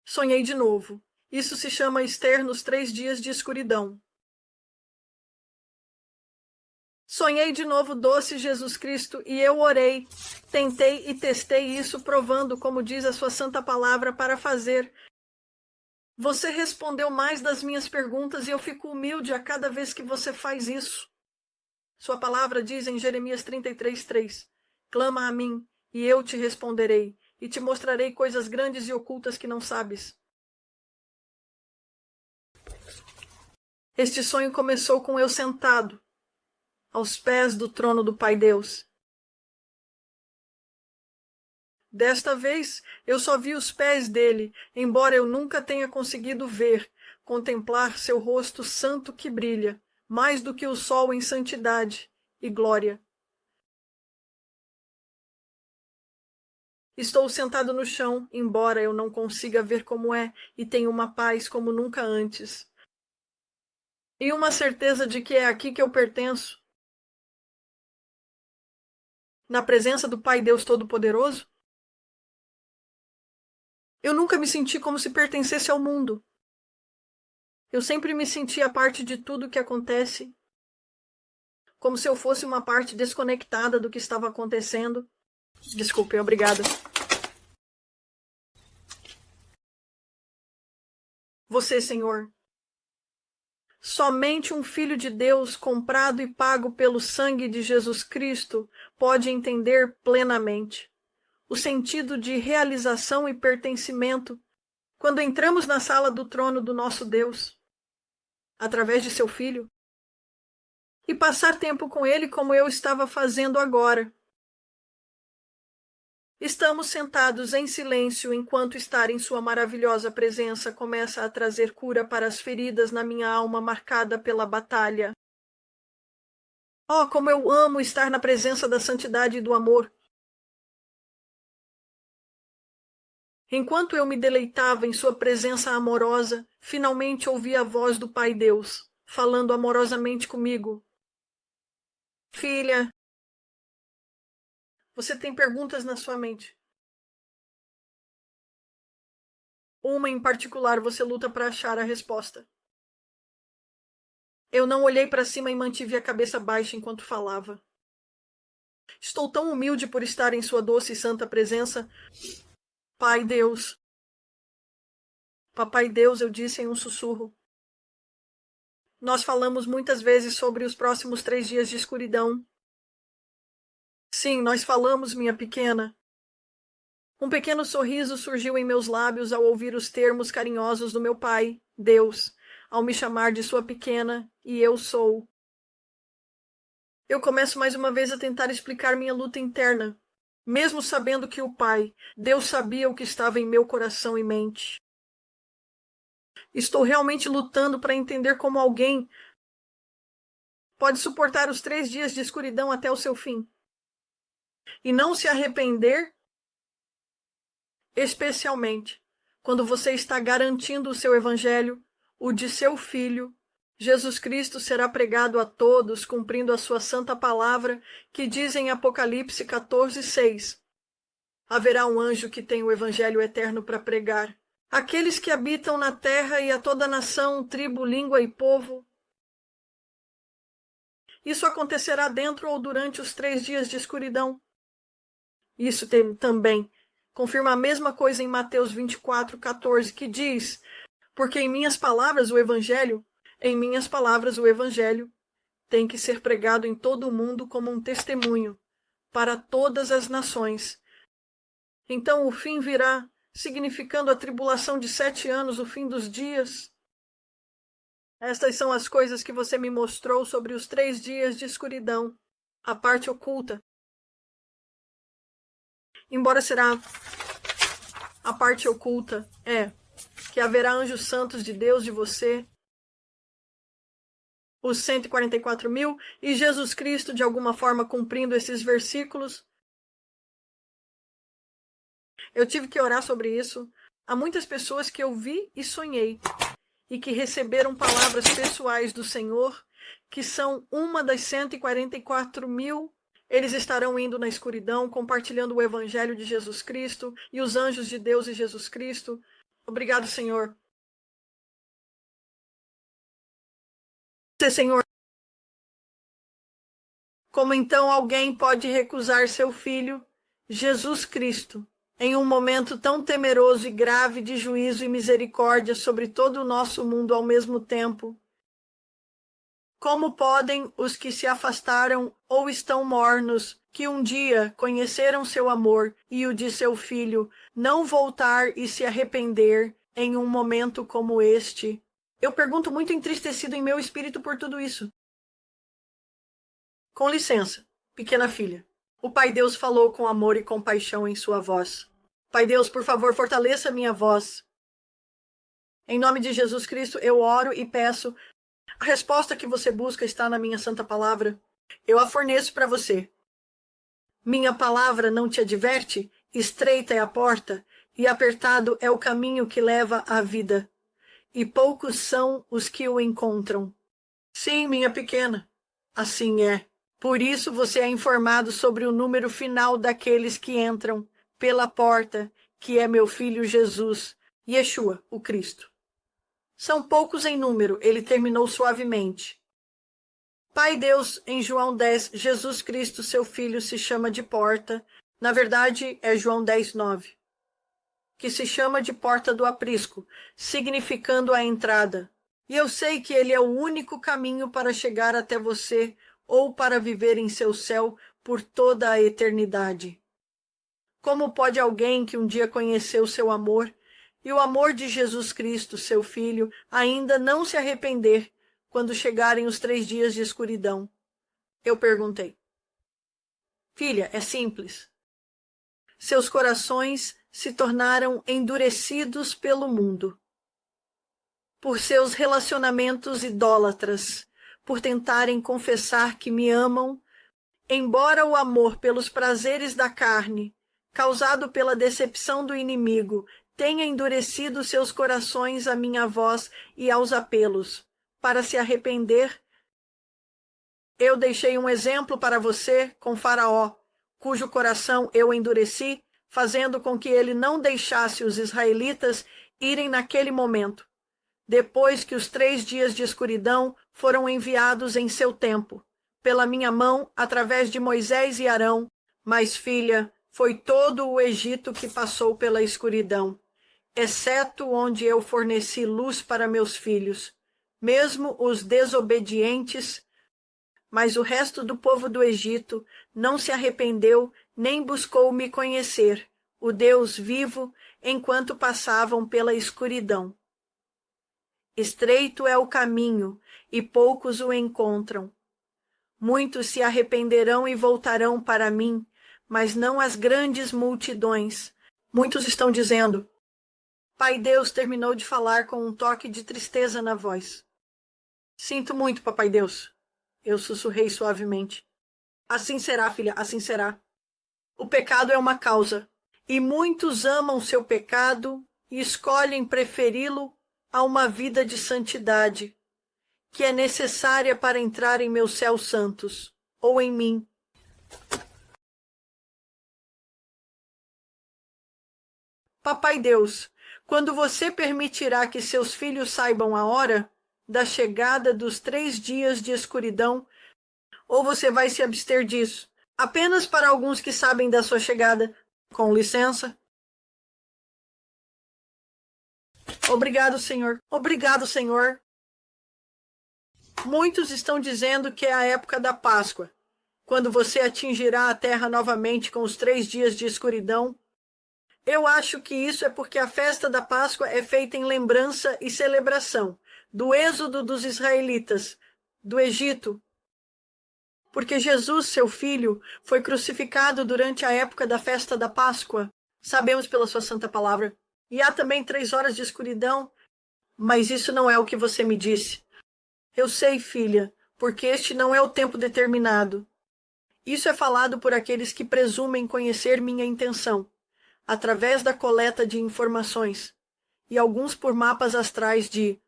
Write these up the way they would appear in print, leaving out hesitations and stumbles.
Sonhei de novo. Isso se chama Esther nos 3 dias de escuridão. Sonhei de novo doce Jesus Cristo e eu orei, tentei e testei isso, provando, como diz a sua santa palavra, para fazer. Você respondeu mais das minhas perguntas e eu fico humilde a cada vez que você faz isso. Sua palavra diz em Jeremias 33:3, clama a mim e eu te responderei e te mostrarei coisas grandes e ocultas que não sabes. Este sonho começou com eu sentado aos pés do trono do Pai Deus. Desta vez, eu só vi os pés dele, embora eu nunca tenha conseguido ver, contemplar seu rosto santo que brilha, mais do que o sol em santidade e glória. Estou sentado no chão, embora eu não consiga ver como é, e tenho uma paz como nunca antes. E uma certeza de que é aqui que eu pertenço. Na presença do Pai Deus Todo-Poderoso? Eu nunca me senti como se pertencesse ao mundo. Eu sempre me senti a parte de tudo que acontece, como se eu fosse uma parte desconectada do que estava acontecendo. Desculpe, obrigada. Você, Senhor, somente um Filho de Deus, comprado e pago pelo sangue de Jesus Cristo, pode entender plenamente o sentido de realização e pertencimento quando entramos na sala do trono do nosso Deus, através de seu Filho, e passar tempo com Ele como eu estava fazendo agora. Estamos sentados em silêncio enquanto estar em sua maravilhosa presença começa a trazer cura para as feridas na minha alma marcada pela batalha. Oh, como eu amo estar na presença da santidade e do amor. Enquanto eu me deleitava em sua presença amorosa, finalmente ouvi a voz do Pai Deus, falando amorosamente comigo. Filha, você tem perguntas na sua mente. Uma em particular você luta para achar a resposta. Eu não olhei para cima e mantive a cabeça baixa enquanto falava. Estou tão humilde por estar em sua doce e santa presença. Pai Deus. Papai Deus, eu disse em um sussurro. Nós falamos muitas vezes sobre os próximos 3 dias de escuridão. Sim, nós falamos, minha pequena. Um pequeno sorriso surgiu em meus lábios ao ouvir os termos carinhosos do meu pai, Deus, ao me chamar de sua pequena, e eu sou. Eu começo mais uma vez a tentar explicar minha luta interna, mesmo sabendo que o Pai, Deus, sabia o que estava em meu coração e mente. Estou realmente lutando para entender como alguém pode suportar os 3 dias de escuridão até o seu fim e não se arrepender, especialmente quando você está garantindo o seu evangelho, o de seu Filho. Jesus Cristo será pregado a todos, cumprindo a sua santa palavra, que diz em Apocalipse 14:6. Haverá um anjo que tem o evangelho eterno para pregar. Aqueles que habitam na terra e a toda nação, tribo, língua e povo. Isso acontecerá dentro ou durante os 3 dias de escuridão. Isso também confirma a mesma coisa em Mateus 24:14, que diz, porque em minhas palavras o evangelho tem que ser pregado em todo o mundo como um testemunho para todas as nações. Então o fim virá, significando a tribulação de 7 anos, o fim dos dias. Estas são as coisas que você me mostrou sobre os 3 dias de escuridão, a parte oculta. Embora será a parte oculta, que haverá anjos santos de Deus de você, os 144.000, e Jesus Cristo de alguma forma cumprindo esses versículos. Eu tive que orar sobre isso. Há muitas pessoas que eu vi e sonhei, e que receberam palavras pessoais do Senhor, que são uma das 144.000. Eles estarão indo na escuridão, compartilhando o Evangelho de Jesus Cristo, e os anjos de Deus e Jesus Cristo Obrigado, Senhor. Senhor. Como então alguém pode recusar seu filho, Jesus Cristo, em um momento tão temeroso e grave de juízo e misericórdia sobre todo o nosso mundo ao mesmo tempo? Como podem os que se afastaram ou estão mornos, que um dia conheceram seu amor e o de seu filho, não voltar e se arrepender em um momento como este? Eu pergunto, muito entristecido em meu espírito por tudo isso. Com licença, pequena filha. O Pai Deus falou com amor e compaixão em sua voz. Pai Deus, por favor, fortaleça minha voz. Em nome de Jesus Cristo, eu oro e peço. A resposta que você busca está na minha santa palavra. Eu a forneço para você. Minha palavra não te adverte? Estreita é a porta, e apertado é o caminho que leva à vida, e poucos são os que o encontram. Sim, minha pequena, assim é. Por isso você é informado sobre o número final daqueles que entram pela porta, que é meu filho Jesus, Yeshua, o Cristo. São poucos em número, ele terminou suavemente. Pai Deus, em João 10, Jesus Cristo, seu Filho, se chama de porta. Na verdade, é João 10, 9. Que se chama de porta do aprisco, significando a entrada. E eu sei que ele é o único caminho para chegar até você ou para viver em seu céu por toda a eternidade. Como pode alguém que um dia conheceu seu amor e o amor de Jesus Cristo, seu Filho, ainda não se arrepender quando chegarem os 3 dias de escuridão? Eu perguntei. Filha, é simples. Seus corações se tornaram endurecidos pelo mundo, por seus relacionamentos idólatras, por tentarem confessar que me amam, embora o amor pelos prazeres da carne, causado pela decepção do inimigo, tenha endurecido seus corações à minha voz e aos apelos. Para se arrepender, eu deixei um exemplo para você com Faraó, cujo coração eu endureci, fazendo com que ele não deixasse os israelitas irem naquele momento, depois que os 3 dias de escuridão foram enviados em seu tempo, pela minha mão, através de Moisés e Arão. Mas, filha, foi todo o Egito que passou pela escuridão, exceto onde eu forneci luz para meus filhos, mesmo os desobedientes. Mas o resto do povo do Egito não se arrependeu nem buscou me conhecer, o Deus vivo, enquanto passavam pela escuridão. Estreito é o caminho, e poucos o encontram. Muitos se arrependerão e voltarão para mim, mas não as grandes multidões. Muitos estão dizendo. Pai Deus terminou de falar com um toque de tristeza na voz. Sinto muito, Papai Deus. Eu sussurrei suavemente. Assim será, filha, assim será. O pecado é uma causa, e muitos amam seu pecado e escolhem preferi-lo a uma vida de santidade, que é necessária para entrar em meus céus santos, ou em mim. Papai Deus, quando você permitirá que seus filhos saibam a hora da chegada dos 3 dias de escuridão, ou você vai se abster disso, apenas para alguns que sabem da sua chegada? Com licença. Obrigado, Senhor. Obrigado, Senhor. Muitos estão dizendo que é a época da Páscoa, quando você atingirá a terra novamente com os 3 dias de escuridão. Eu acho que isso é porque a festa da Páscoa é feita em lembrança e celebração do êxodo dos israelitas do Egito, porque Jesus, seu filho, foi crucificado durante a época da festa da Páscoa. Sabemos pela sua santa palavra. E há também 3 horas de escuridão, mas isso não é o que você me disse. Eu sei, filha, porque este não é o tempo determinado. Isso é falado por aqueles que presumem conhecer minha intenção, através da coleta de informações, e alguns por mapas astrais de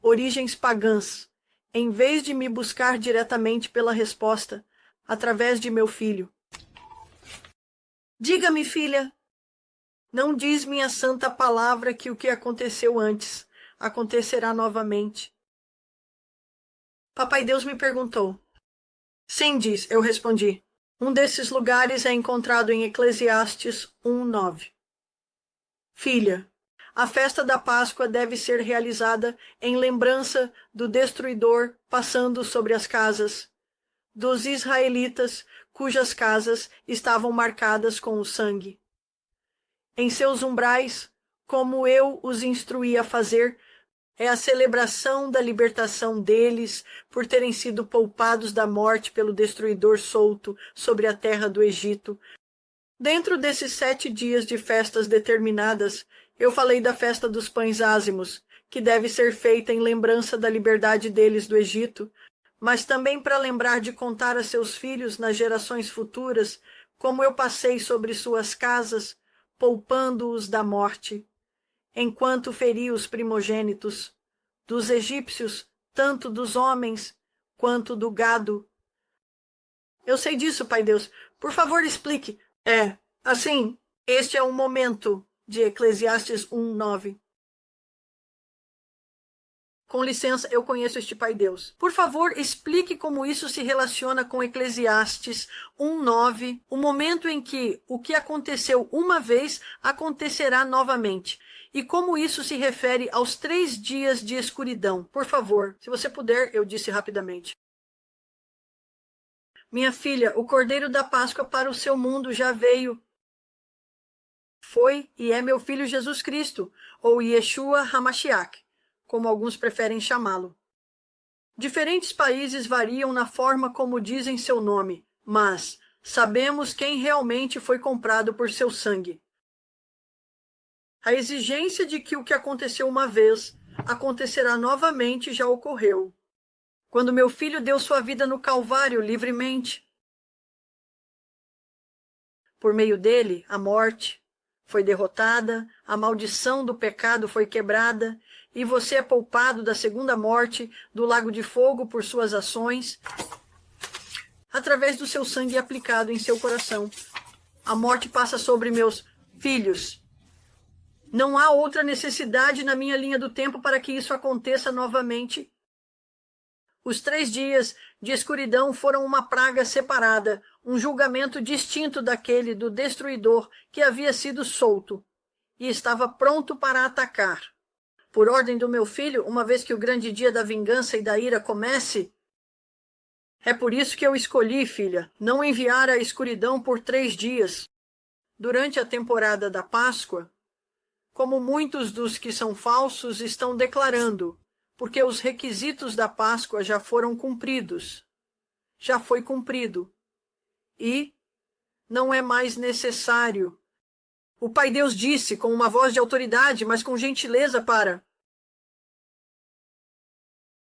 origens pagãs, em vez de me buscar diretamente pela resposta, através de meu filho. Diga-me, filha, Não diz minha santa palavra que o que aconteceu antes acontecerá novamente. Papai Deus me perguntou. Sim, diz, eu respondi. Um desses lugares é encontrado em Eclesiastes 1:9. Filha, a festa da Páscoa deve ser realizada em lembrança do destruidor passando sobre as casas dos israelitas cujas casas estavam marcadas com o sangue. Em seus umbrais, como eu os instruí a fazer, é a celebração da libertação deles por terem sido poupados da morte pelo destruidor solto sobre a terra do Egito. Dentro desses 7 dias de festas determinadas, eu falei da festa dos pães ázimos, que deve ser feita em lembrança da liberdade deles do Egito, mas também para lembrar de contar a seus filhos nas gerações futuras como eu passei sobre suas casas, poupando-os da morte, enquanto feri os primogênitos, dos egípcios, tanto dos homens quanto do gado. Eu sei disso, Pai Deus. Por favor, explique. Assim, este é um momento de Eclesiastes 1:9. Com licença, eu conheço este Pai Deus. Por favor, explique como isso se relaciona com Eclesiastes 1:9, o momento em que o que aconteceu uma vez acontecerá novamente. E como isso se refere aos 3 dias de escuridão. Por favor, se você puder, eu disse rapidamente. Minha filha, o Cordeiro da Páscoa para o seu mundo já veio. Foi e é meu filho Jesus Cristo, ou Yeshua HaMashiach, como alguns preferem chamá-lo. Diferentes países variam na forma como dizem seu nome, mas sabemos quem realmente foi comprado por seu sangue. A exigência de que o que aconteceu uma vez acontecerá novamente já ocorreu, quando meu filho deu sua vida no Calvário livremente. Por meio dele, a morte foi derrotada, a maldição do pecado foi quebrada, e você é poupado da segunda morte, do lago de fogo por suas ações, através do seu sangue aplicado em seu coração. A morte passa sobre meus filhos. Não há outra necessidade na minha linha do tempo para que isso aconteça novamente. Os 3 dias de escuridão foram uma praga separada, um julgamento distinto daquele do destruidor que havia sido solto e estava pronto para atacar. Por ordem do meu filho, uma vez que o grande dia da vingança e da ira comece, é por isso que eu escolhi, filha, não enviar a escuridão por 3 dias. Durante a temporada da Páscoa, como muitos dos que são falsos estão declarando, porque os requisitos da Páscoa já foram cumpridos. Já foi cumprido. E não é mais necessário. O Pai Deus disse com uma voz de autoridade, mas com gentileza para...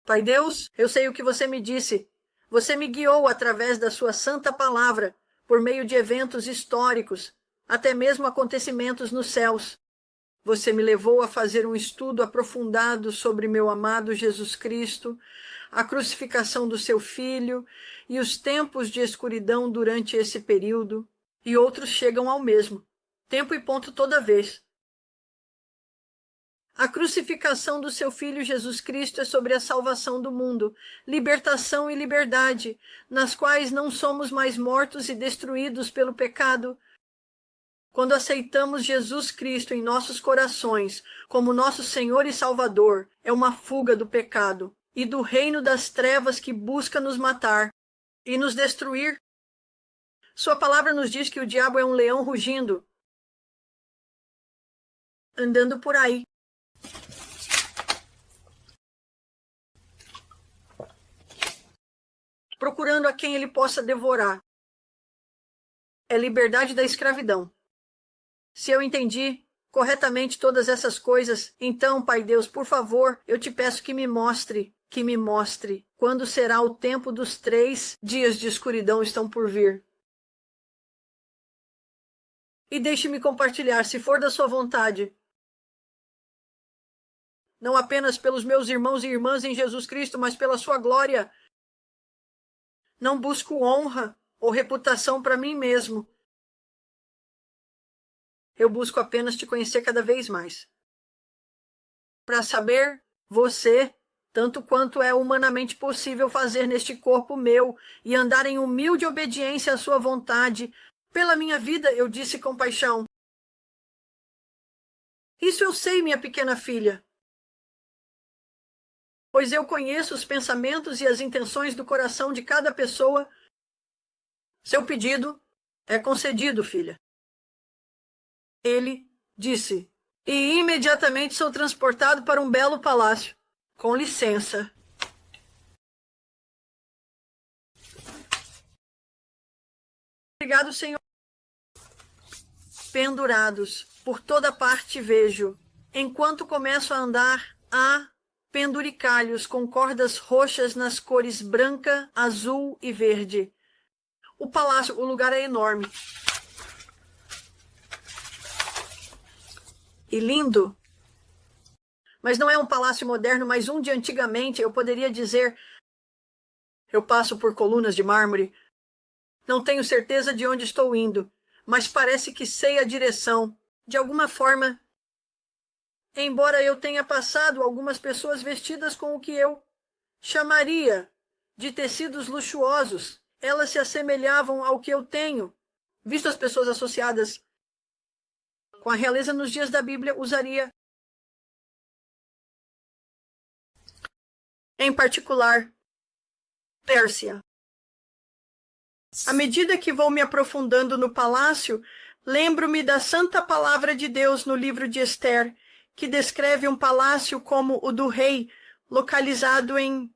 Pai Deus, eu sei o que você me disse. Você me guiou através da sua santa palavra, por meio de eventos históricos, até mesmo acontecimentos nos céus. Você me levou a fazer um estudo aprofundado sobre meu amado Jesus Cristo, a crucificação do seu Filho e os tempos de escuridão durante esse período, e outros chegam ao mesmo, tempo e ponto toda vez. A crucificação do seu Filho Jesus Cristo é sobre a salvação do mundo, libertação e liberdade, nas quais não somos mais mortos e destruídos pelo pecado. Quando aceitamos Jesus Cristo em nossos corações como nosso Senhor e Salvador, é uma fuga do pecado e do reino das trevas que busca nos matar e nos destruir. Sua palavra nos diz que o diabo é um leão rugindo, andando por aí, procurando a quem ele possa devorar. É liberdade da escravidão. Se eu entendi corretamente todas essas coisas, então, Pai Deus, por favor, eu te peço que me mostre, quando será o tempo dos 3 dias de escuridão estão por vir. E deixe-me compartilhar, se for da sua vontade, não apenas pelos meus irmãos e irmãs em Jesus Cristo, mas pela sua glória. Não busco honra ou reputação para mim mesmo. Eu busco apenas te conhecer cada vez mais. Para saber você, tanto quanto é humanamente possível fazer neste corpo meu, e andar em humilde obediência à sua vontade. Pela minha vida, eu disse com paixão. Isso eu sei, minha pequena filha, pois eu conheço os pensamentos e as intenções do coração de cada pessoa. Seu pedido é concedido, filha. Ele disse, e imediatamente sou transportado para um belo palácio. Com licença. Obrigado, senhor. Pendurados, por toda parte vejo. Enquanto começo a andar, há penduricalhos com cordas roxas nas cores branca, azul e verde. O palácio, o lugar é enorme. E lindo. Mas não é um palácio moderno, mas um de antigamente. Eu poderia dizer... Eu passo por colunas de mármore. Não tenho certeza de onde estou indo, mas parece que sei a direção. De alguma forma, embora eu tenha passado algumas pessoas vestidas com o que eu chamaria de tecidos luxuosos, elas se assemelhavam ao que eu tenho. Visto as pessoas associadas com a realeza nos dias da Bíblia, usaria, em particular, Pérsia. À medida que vou me aprofundando no palácio, lembro-me da santa palavra de Deus no livro de Esther, que descreve um palácio como o do rei, localizado em...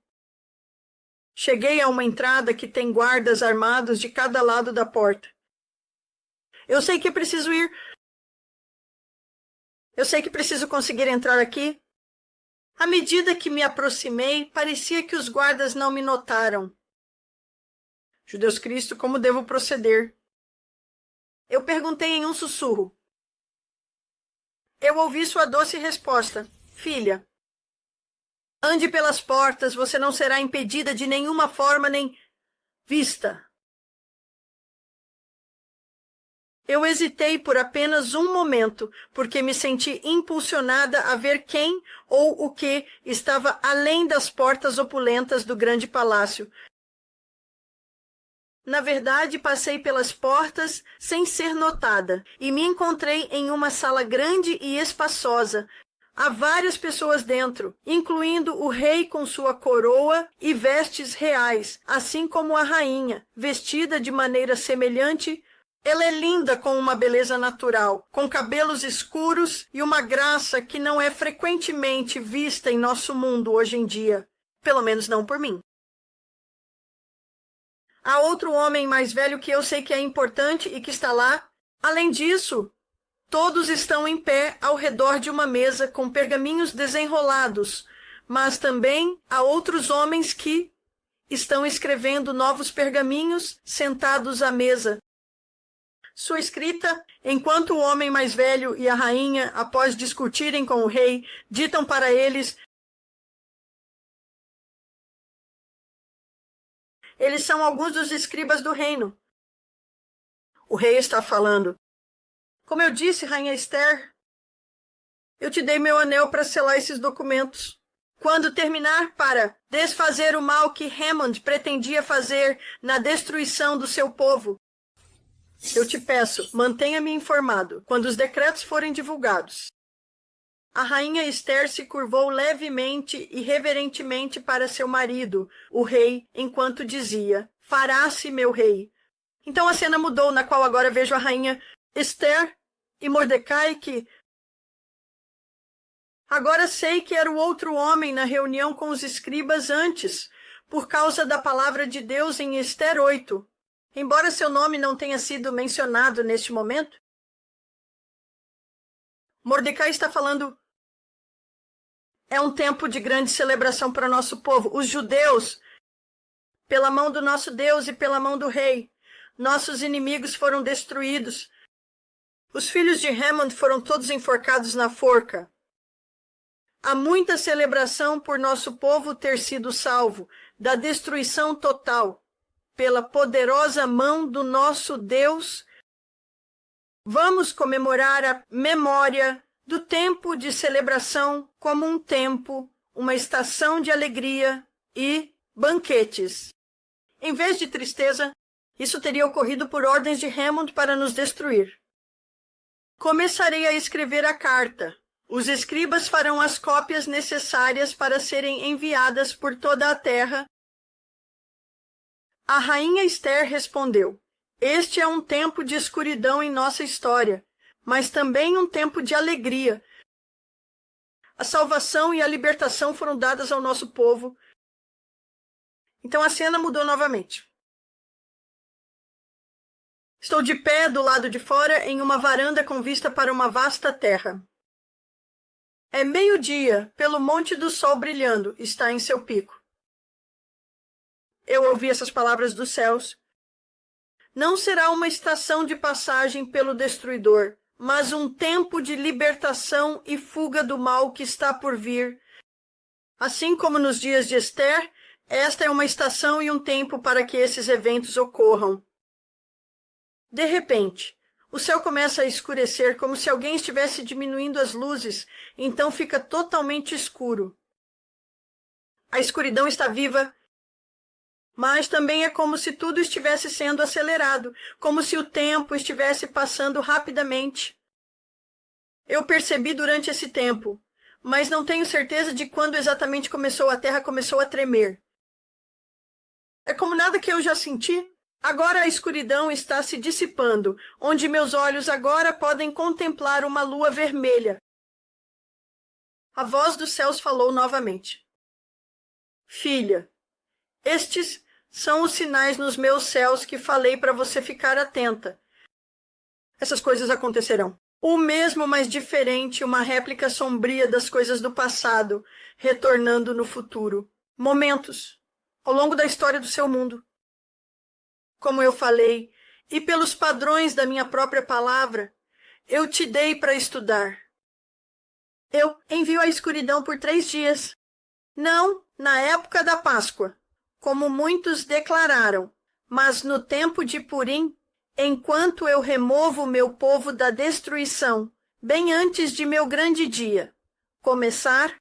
Cheguei a uma entrada que tem guardas armados de cada lado da porta. Eu sei que preciso ir. Eu sei que preciso conseguir entrar aqui. À medida que me aproximei, parecia que os guardas não me notaram. Judeus Cristo, como devo proceder? Eu perguntei em um sussurro. Eu ouvi sua doce resposta. Filha, ande pelas portas, você não será impedida de nenhuma forma nem vista. Eu hesitei por apenas um momento, porque me senti impulsionada a ver quem ou o que estava além das portas opulentas do grande palácio. Na verdade, passei pelas portas sem ser notada e me encontrei em uma sala grande e espaçosa. Há várias pessoas dentro, incluindo o rei com sua coroa e vestes reais, assim como a rainha, vestida de maneira semelhante. Ela é linda com uma beleza natural, com cabelos escuros e uma graça que não é frequentemente vista em nosso mundo hoje em dia, pelo menos não por mim. Há outro homem mais velho que eu sei que é importante e que está lá. Além disso, todos estão em pé ao redor de uma mesa com pergaminhos desenrolados, mas também há outros homens que estão escrevendo novos pergaminhos sentados à mesa. Sua escrita, enquanto o homem mais velho e a rainha, após discutirem com o rei, ditam para eles. Eles são alguns dos escribas do reino. O rei está falando. Como eu disse, rainha Esther, eu te dei meu anel para selar esses documentos. Quando terminar para desfazer o mal que Hammond pretendia fazer na destruição do seu povo, eu te peço, mantenha-me informado quando os decretos forem divulgados. A rainha Esther se curvou levemente e reverentemente para seu marido, o rei, enquanto dizia, fará-se, meu rei. Então a cena mudou, na qual agora vejo a rainha Esther e Mordecai que... Agora sei que era o outro homem na reunião com os escribas antes, por causa da palavra de Deus em Esther 8. Embora seu nome não tenha sido mencionado neste momento, Mordecai está falando... É um tempo de grande celebração para nosso povo. Os judeus, pela mão do nosso Deus e pela mão do rei, nossos inimigos foram destruídos. Os filhos de Hammond foram todos enforcados na forca. Há muita celebração por nosso povo ter sido salvo da destruição total pela poderosa mão do nosso Deus Vamos comemorar a memória do tempo de celebração como um tempo, uma estação de alegria e banquetes. Em vez de tristeza, isso teria ocorrido por ordens de Hammond para nos destruir. Começarei a escrever a carta. Os escribas farão as cópias necessárias para serem enviadas por toda a terra. A rainha Esther respondeu: este é um tempo de escuridão em nossa história, mas também um tempo de alegria. A salvação e a libertação foram dadas ao nosso povo. Então a cena mudou novamente. Estou de pé do lado de fora em uma varanda com vista para uma vasta terra. É meio-dia, pelo Monte do Sol brilhando, está em seu pico. Eu ouvi essas palavras dos céus. Não será uma estação de passagem pelo destruidor, mas um tempo de libertação e fuga do mal que está por vir. Assim como nos dias de Esther, esta é uma estação e um tempo para que esses eventos ocorram. De repente, o céu começa a escurecer como se alguém estivesse diminuindo as luzes, então fica totalmente escuro. A escuridão está viva, mas também é como se tudo estivesse sendo acelerado, como se o tempo estivesse passando rapidamente. Eu percebi durante esse tempo, mas não tenho certeza de quando exatamente a terra começou a tremer. É como nada que eu já senti. Agora a escuridão está se dissipando, onde meus olhos agora podem contemplar uma lua vermelha. A voz dos céus falou novamente. Filha, estes são os sinais nos meus céus que falei para você ficar atenta. Essas coisas acontecerão. O mesmo, mas diferente, uma réplica sombria das coisas do passado, retornando no futuro. Momentos, ao longo da história do seu mundo. Como eu falei, e pelos padrões da minha própria palavra, eu te dei para estudar. Eu envio a escuridão por 3 dias. Não na época da Páscoa, como muitos declararam, mas no tempo de Purim, enquanto eu removo meu povo da destruição, bem antes de meu grande dia começar.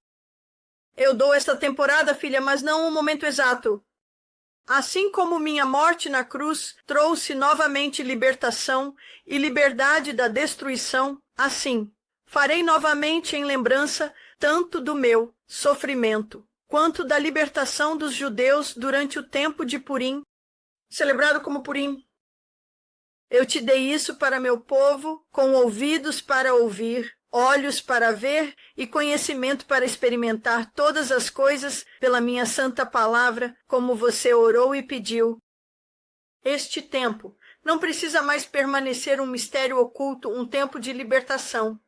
Eu dou esta temporada, filha, mas não o momento exato. Assim como minha morte na cruz trouxe novamente libertação e liberdade da destruição, assim farei novamente em lembrança tanto do meu sofrimento quanto da libertação dos judeus durante o tempo de Purim, celebrado como Purim. Eu te dei isso para meu povo, com ouvidos para ouvir, olhos para ver e conhecimento para experimentar todas as coisas pela minha santa palavra, como você orou e pediu. Este tempo não precisa mais permanecer um mistério oculto, um tempo de libertação.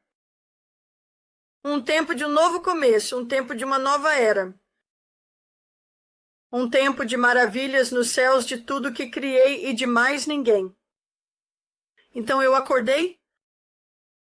Um tempo de um novo começo, um tempo de uma nova era. Um tempo de maravilhas nos céus de tudo que criei e de mais ninguém. Então eu acordei